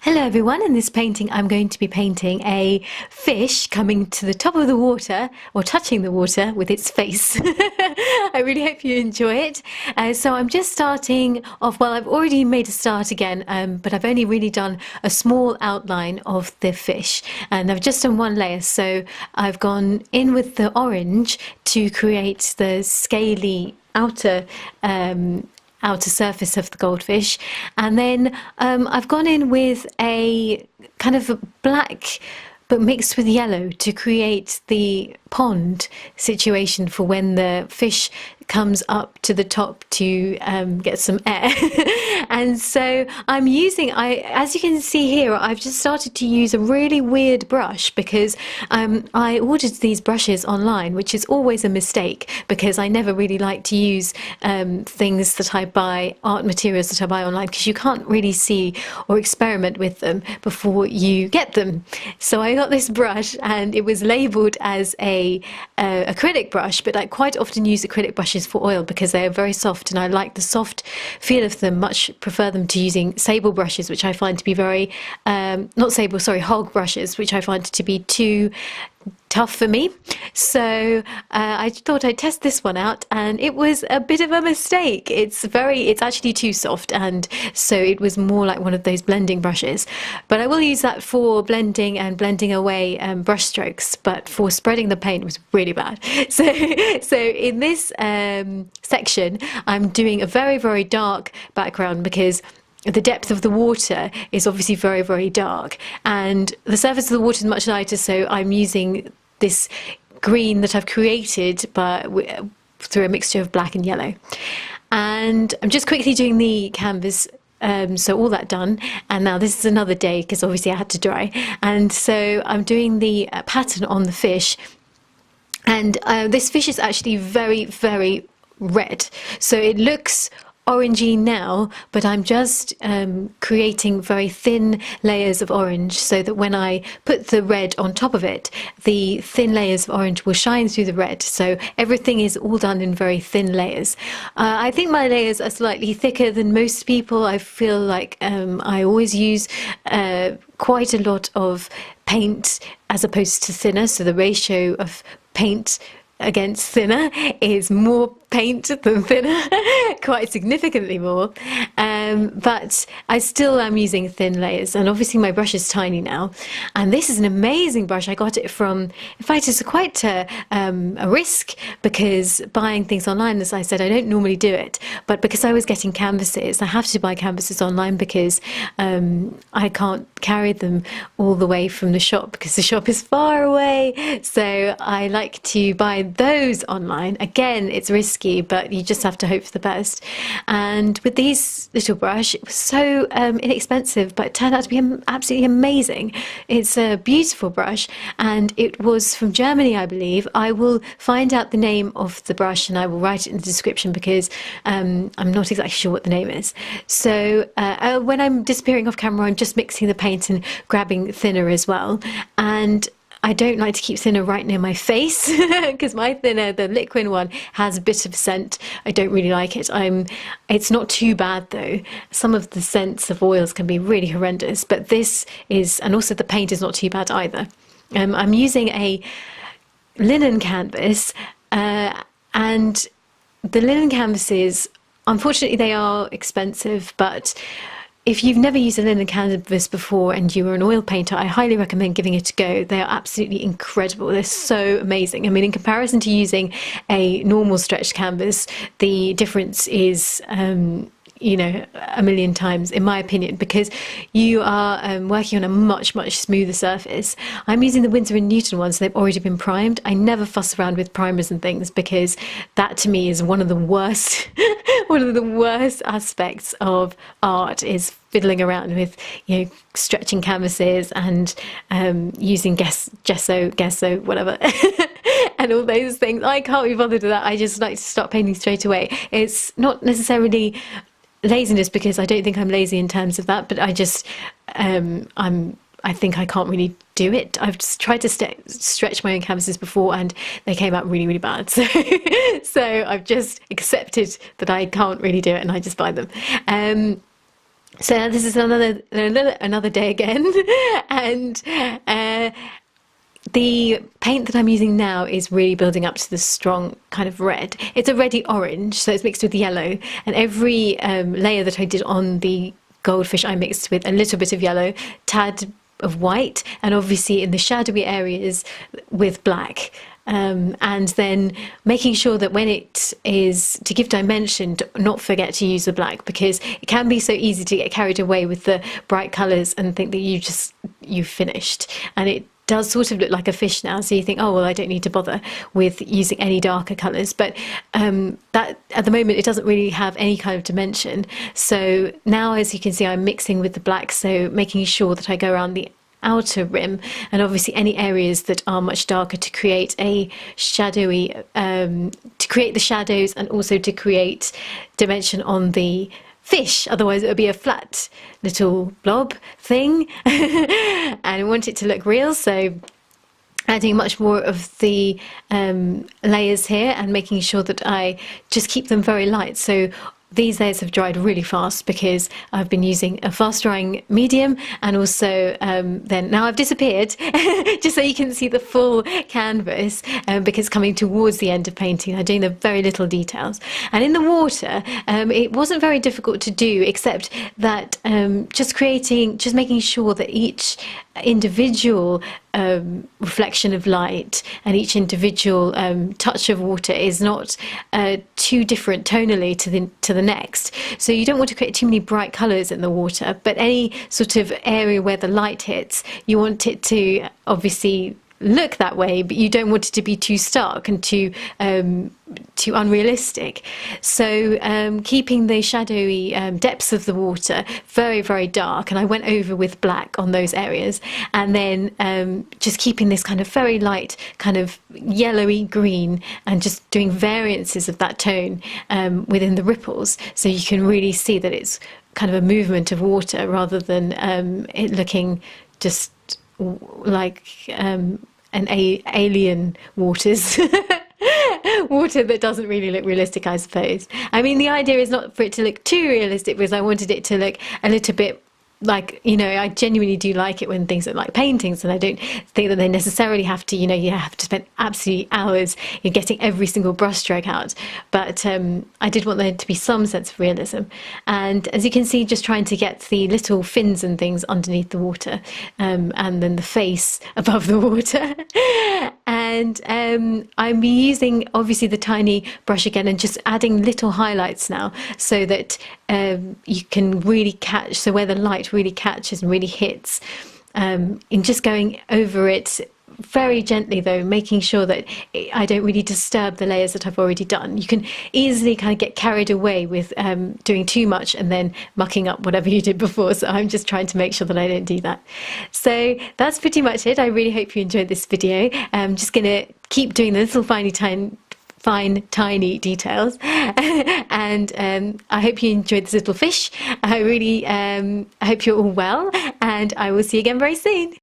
Hello everyone, in this painting I'm going to be painting a fish coming to the top of the water or touching the water with its face. I really hope you enjoy it. So I'm just starting off, well I've already made a start again, but I've only really done a small outline of the fish and I've just done one layer. So I've gone in with the orange to create the scaly outer surface of the goldfish, and then I've gone in with a kind of a black but mixed with yellow to create the pond situation for when the fish comes up to the top to get some air. And so I'm using, as you can see here, I've just started to use a really weird brush because I ordered these brushes online, which is always a mistake because I never really like to use things that I buy, art materials that I buy online, because you can't really see or experiment with them before you get them. So I got this brush and it was labeled as a acrylic brush, but I quite often use acrylic brushes for oil because they are very soft and I like the soft feel of them, much prefer them to using sable brushes, which I find to be very not sable, sorry, hog brushes, which I find to be too tough for me. So I thought I'd test this one out and it was a bit of a mistake. It's actually too soft, and so it was more like one of those blending brushes, but I will use that for blending and blending away brush strokes, but for spreading the paint it was really bad. So in this section I'm doing a very, very dark background because the depth of the water is obviously very, very dark and the surface of the water is much lighter, so I'm using this green that I've created but through a mixture of black and yellow. And I'm just quickly doing the canvas, so all that done, and now this is another day because obviously I had to dry, and so I'm doing the pattern on the fish, and this fish is actually very, very red, so it looks orangey now, but I'm just creating very thin layers of orange so that when I put the red on top of it, the thin layers of orange will shine through the red. So everything is all done in very thin layers. I think my layers are slightly thicker than most people. I feel like I always use quite a lot of paint as opposed to thinner, so the ratio of paint against thinner is more paint than thinner, quite significantly more, but I still am using thin layers, and obviously my brush is tiny now, and this is an amazing brush. I got it from, in fact it's quite a risk because buying things online, as I said, I don't normally do it, but because I was getting canvases, I have to buy canvases online because I can't carry them all the way from the shop because the shop is far away, so I like to buy those online. Again, it's risky, but you just have to hope for the best. And with these little brush, it was so inexpensive, but it turned out to be absolutely amazing. It's a beautiful brush and it was from Germany, I believe. I will find out the name of the brush and I will write it in the description because I'm not exactly sure what the name is. So when I'm disappearing off camera, I'm just mixing the paint and grabbing thinner as well. And I don't like to keep thinner right near my face because my thinner, the liquin one, has a bit of scent. I don't really like it. It's not too bad though. Some of the scents of oils can be really horrendous, but this is, and also the paint is not too bad either. I'm using a linen canvas and the linen canvases, unfortunately they are expensive, but if you've never used a linen canvas before and you are an oil painter, I highly recommend giving it a go. They are absolutely incredible. They're so amazing. I mean, in comparison to using a normal stretched canvas, the difference is you know, a million times, in my opinion, because you are working on a much, much smoother surface. I'm using the Winsor and Newton ones, so they've already been primed. I never fuss around with primers and things because that to me is one of the worst one of the worst aspects of art, is fiddling around with, you know, stretching canvases and using gesso, whatever, and all those things. I can't be bothered with that. I just like to start painting straight away. It's not necessarily laziness because I don't think I'm lazy in terms of that, but I just I think I can't really do it. I've just tried to stretch my own canvases before and they came out really, really bad. So I've just accepted that I can't really do it and I just buy them. So this is another day again, and the paint that I'm using now is really building up to the strong kind of red. It's a reddy orange, so it's mixed with yellow, and every layer that I did on the goldfish I mixed with a little bit of yellow, tad of white, and obviously in the shadowy areas with black. And then making sure that when it is to give dimension, to not forget to use the black, because it can be so easy to get carried away with the bright colours and think that you've finished, and it does sort of look like a fish now, so you think, oh well, I don't need to bother with using any darker colours, but that at the moment it doesn't really have any kind of dimension. So now, as you can see, I'm mixing with the black, so making sure that I go around the outer rim, and obviously any areas that are much darker to create a shadowy, to create the shadows, and also to create dimension on the fish. Otherwise it would be a flat little blob thing and I want it to look real, so adding much more of the layers here and making sure that I just keep them very light. So these layers have dried really fast because I've been using a fast drying medium, and also then now I've disappeared just so you can see the full canvas, because coming towards the end of painting I'm doing the very little details. And in the water it wasn't very difficult to do, except that just making sure that each individual reflection of light and each individual touch of water is not too different tonally to the next. So you don't want to create too many bright colours in the water, but any sort of area where the light hits, you want it to obviously look that way, but you don't want it to be too stark and too unrealistic. So keeping the shadowy depths of the water very, very dark, and I went over with black on those areas, and then just keeping this kind of very light kind of yellowy green, and just doing variances of that tone within the ripples, so you can really see that it's kind of a movement of water rather than it looking just like alien waters. Water that doesn't really look realistic, I suppose. I mean, the idea is not for it to look too realistic, because I wanted it to look a little bit like, you know, I genuinely do like it when things look like paintings, and I don't think that they necessarily have to, you know, you have to spend absolutely hours in getting every single brushstroke out, but I did want there to be some sense of realism. And as you can see, just trying to get the little fins and things underneath the water, and then the face above the water. And I'm using obviously the tiny brush again, and just adding little highlights now, so that you can really catch, so where the light really catches and really hits, in just going over it very gently, though, making sure that I don't really disturb the layers that I've already done. You can easily kind of get carried away with doing too much and then mucking up whatever you did before, so I'm just trying to make sure that I don't do that. So that's pretty much it. I really hope you enjoyed this video. I'm just going to keep doing the little fine tiny details and I hope you enjoyed this little fish. I really hope you're all well, and I will see you again very soon.